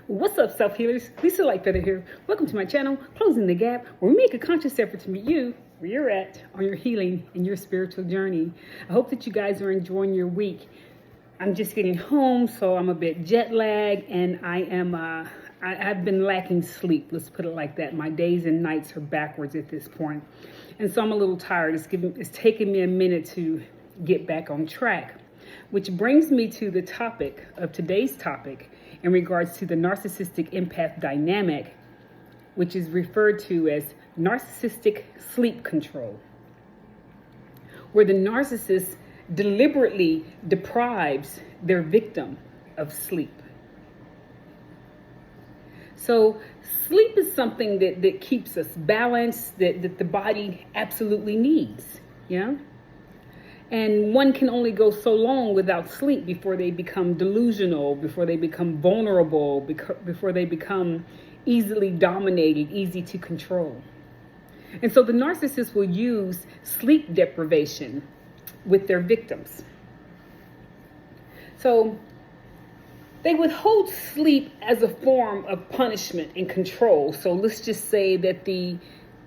What's up, self-healers? Lisa Lightfeather here. Welcome to my channel, Closing the Gap, where we make a conscious effort to meet you where you're at on your healing and your spiritual journey. I hope that you guys are enjoying your week. I'm just getting home, so I'm a bit jet lagged, and I've been lacking sleep. Let's put it like that. My days and nights are backwards at this point, and so I'm a little tired. It's taking me a minute to get back on track, which brings me to the topic of today's topic in regards to the narcissistic empath dynamic, which is referred to as narcissistic sleep control, where the narcissist deliberately deprives their victim of sleep. So sleep is something that keeps us balanced, that the body absolutely needs, yeah? And one can only go so long without sleep before they become delusional, before they become vulnerable, before they become easily dominated, easy to control. And so the narcissist will use sleep deprivation with their victims. So they withhold sleep as a form of punishment and control. So let's just say that the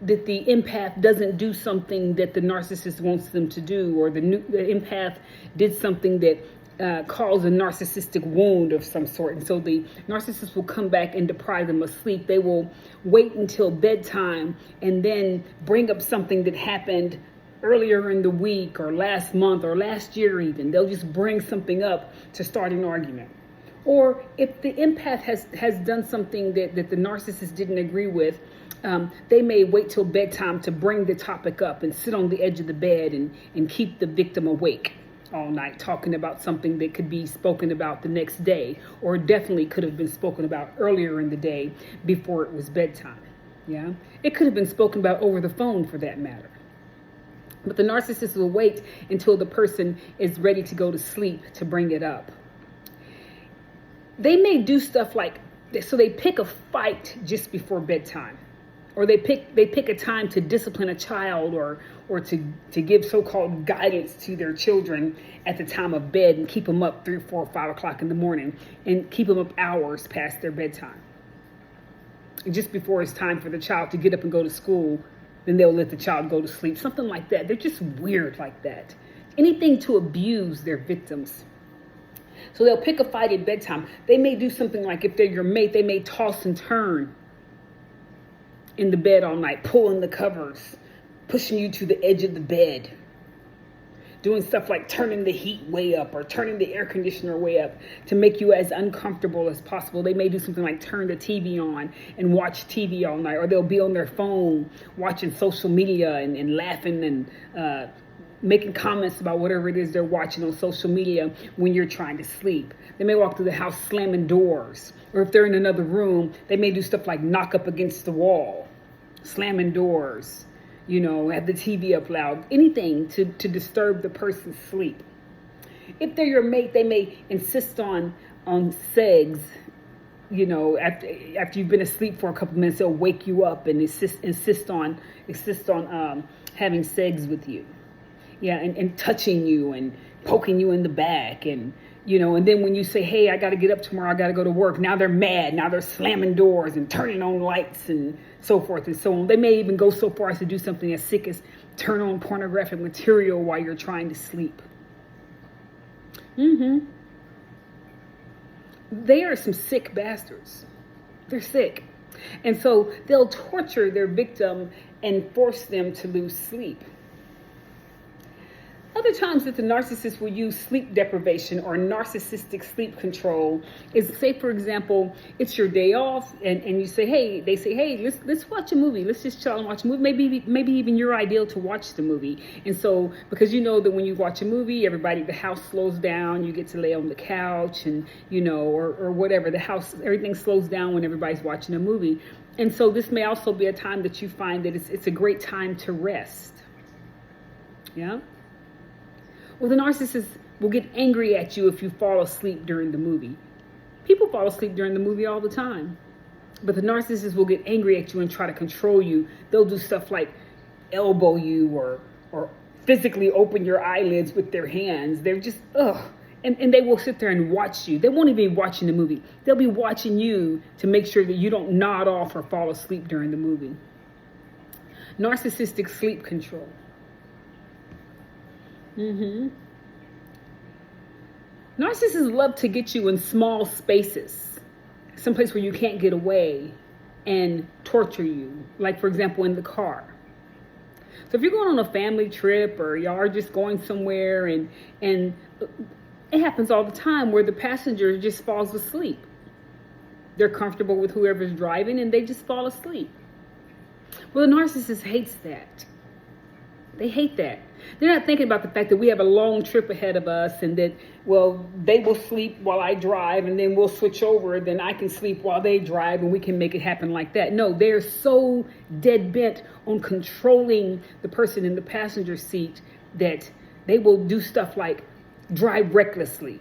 empath doesn't do something that the narcissist wants them to do, or the empath did something that caused a narcissistic wound of some sort. And so the narcissist will come back and deprive them of sleep. They will wait until bedtime and then bring up something that happened earlier in the week or last month or last year even. They'll just bring something up to start an argument. Or if the empath has done something that the narcissist didn't agree with, they may wait till bedtime to bring the topic up and sit on the edge of the bed and keep the victim awake all night, talking about something that could be spoken about the next day, or definitely could have been spoken about earlier in the day before it was bedtime. Yeah, it could have been spoken about over the phone for that matter. But the narcissist will wait until the person is ready to go to sleep to bring it up. They may do stuff like, so they pick a fight just before bedtime. Or they pick a time to discipline a child, or to give so-called guidance to their children at the time of bed, and keep them up 3, 4, 5 o'clock in the morning, and keep them up hours past their bedtime. And just before it's time for the child to get up and go to school, then they'll let the child go to sleep. Something like that. They're just weird like that. Anything to abuse their victims. So they'll pick a fight at bedtime. They may do something like, if they're your mate, they may toss and turn in the bed all night, pulling the covers, pushing you to the edge of the bed, doing stuff like turning the heat way up or turning the air conditioner way up to make you as uncomfortable as possible. They may do something like turn the TV on and watch TV all night, or they'll be on their phone watching social media and laughing and making comments about whatever it is they're watching on social media when you're trying to sleep. They may walk through the house slamming doors, or if they're in another room, they may do stuff like knock up against the wall, slamming doors, have the TV up loud, anything to disturb the person's sleep. If they're your mate, they may insist on sex. After you've been asleep for a couple minutes, they'll wake you up and insist on having sex with you. Yeah, and touching you and poking you in the back, and then when you say, hey, I got to get up tomorrow, I got to go to work, now they're mad. Now they're slamming doors and turning on lights and so forth and so on. They may even go so far as to do something as sick as turn on pornographic material while you're trying to sleep. They are some sick bastards. They're sick. And so they'll torture their victim and force them to lose sleep. Other times that the narcissist will use sleep deprivation or narcissistic sleep control is, say, for example, it's your day off and they say, hey, let's watch a movie. Let's just chill and watch a movie. Maybe even you're ideal to watch the movie. And so, because you know that when you watch a movie, the house slows down, you get to lay on the couch and, or whatever, everything slows down when everybody's watching a movie. And so this may also be a time that you find that it's a great time to rest. Yeah. Well, the narcissist will get angry at you if you fall asleep during the movie. People fall asleep during the movie all the time. But the narcissist will get angry at you and try to control you. They'll do stuff like elbow you or physically open your eyelids with their hands. They're just, And they will sit there and watch you. They won't even be watching the movie. They'll be watching you to make sure that you don't nod off or fall asleep during the movie. Narcissistic sleep control. Narcissists love to get you in small spaces, someplace where you can't get away, and torture you. Like, for example, in the car. So if you're going on a family trip or y'all are just going somewhere and it happens all the time where the passenger just falls asleep. They're comfortable with whoever's driving and they just fall asleep. Well, the narcissist hates that. They hate that. They're not thinking about the fact that we have a long trip ahead of us and that, well, they will sleep while I drive and then we'll switch over. Then I can sleep while they drive and we can make it happen like that. No, they're so dead bent on controlling the person in the passenger seat that they will do stuff like drive recklessly,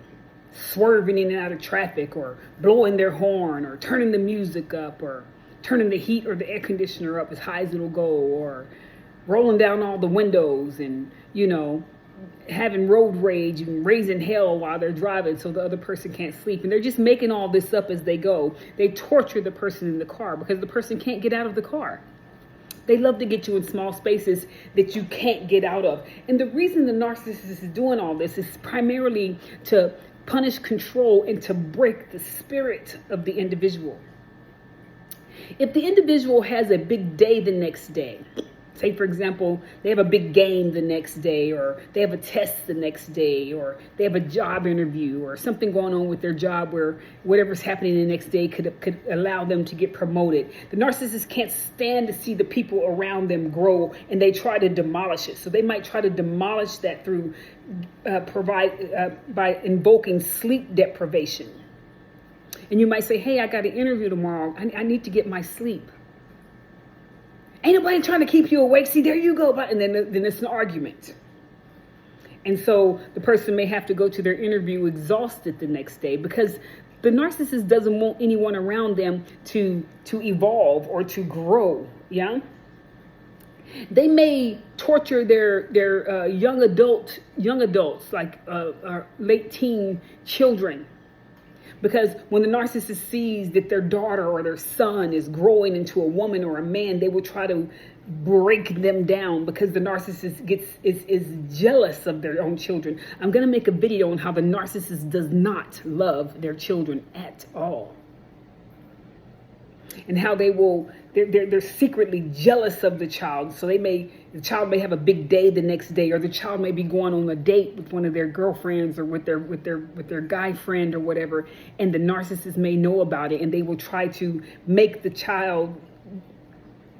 swerving in and out of traffic, or blowing their horn, or turning the music up, or turning the heat or the air conditioner up as high as it'll go, or rolling down all the windows and, having road rage and raising hell while they're driving so the other person can't sleep. And they're just making all this up as they go. They torture the person in the car because the person can't get out of the car. They love to get you in small spaces that you can't get out of. And the reason the narcissist is doing all this is primarily to punish, control, and to break the spirit of the individual. If the individual has a big day the next day, say, for example, they have a big game the next day, or they have a test the next day, or they have a job interview, or something going on with their job where whatever's happening the next day could allow them to get promoted. The narcissist can't stand to see the people around them grow, and they try to demolish it. So they might try to demolish that through by invoking sleep deprivation. And you might say, hey, I got an interview tomorrow. I need to get my sleep. Ain't nobody trying to keep you awake. See, there you go. And then it's an argument. And so the person may have to go to their interview exhausted the next day because the narcissist doesn't want anyone around them to evolve or to grow. Yeah. They may torture their young adults, like late teen children. Because when the narcissist sees that their daughter or their son is growing into a woman or a man, they will try to break them down because the narcissist is jealous of their own children. I'm going to make a video on how the narcissist does not love their children at all. And how they're secretly jealous of the child. So the child may have a big day the next day, or the child may be going on a date with one of their girlfriends or with their guy friend or whatever, and the narcissist may know about it, and they will try to make the child,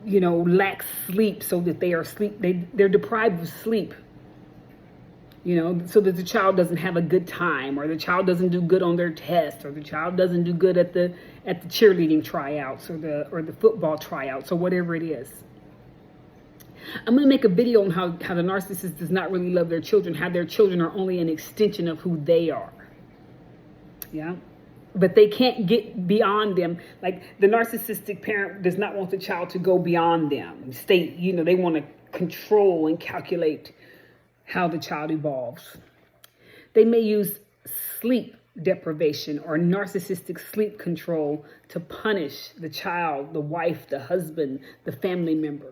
lack sleep so that they're deprived of sleep. So that the child doesn't have a good time, or the child doesn't do good on their test, or the child doesn't do good at the cheerleading tryouts or the football tryouts or whatever it is. I'm going to make a video on how the narcissist does not really love their children, how their children are only an extension of who they are. Yeah. But they can't get beyond them. Like the narcissistic parent does not want the child to go beyond them. They want to control and calculate how the child evolves. They may use sleep deprivation or narcissistic sleep control to punish the child, the wife, the husband, the family member.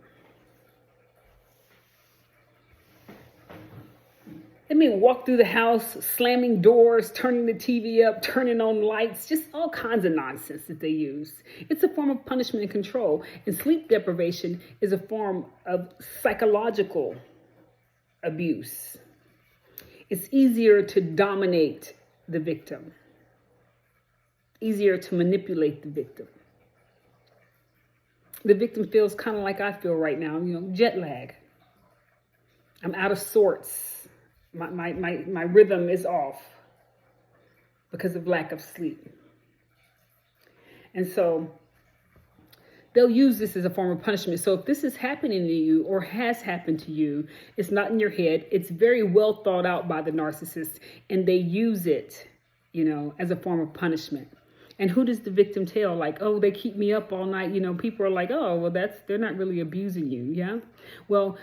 They may walk through the house, slamming doors, turning the TV up, turning on lights, just all kinds of nonsense that they use. It's a form of punishment and control. And sleep deprivation is a form of psychological abuse. It's easier to dominate the victim, easier to manipulate the victim. The victim feels kind of like I feel right now, jet lag. I'm out of sorts. My rhythm is off because of lack of sleep. And so they'll use this as a form of punishment. So if this is happening to you or has happened to you, it's not in your head. It's very well thought out by the narcissist, and they use it, as a form of punishment. And who does the victim tell? Like, oh, they keep me up all night. People are like, oh, well, they're not really abusing you. Yeah. Well,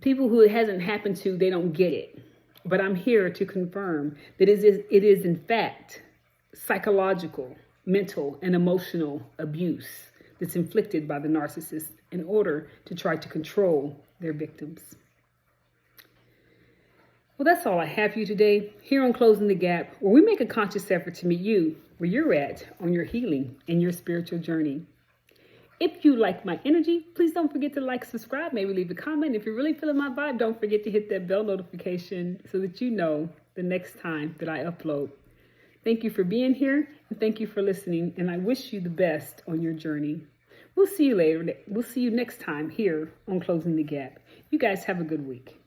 people who it hasn't happened to, they don't get it. But I'm here to confirm that it is in fact psychological, mental, and emotional abuse that's inflicted by the narcissist in order to try to control their victims. Well, that's all I have for you today here on Closing the Gap, where we make a conscious effort to meet you where you're at on your healing and your spiritual journey. If you like my energy, please don't forget to like, subscribe, maybe leave a comment. If you're really feeling my vibe, don't forget to hit that bell notification so that you know the next time that I upload. Thank you for being here, and thank you for listening, and I wish you the best on your journey. We'll see you later. We'll see you next time here on Closing the Gap. You guys have a good week.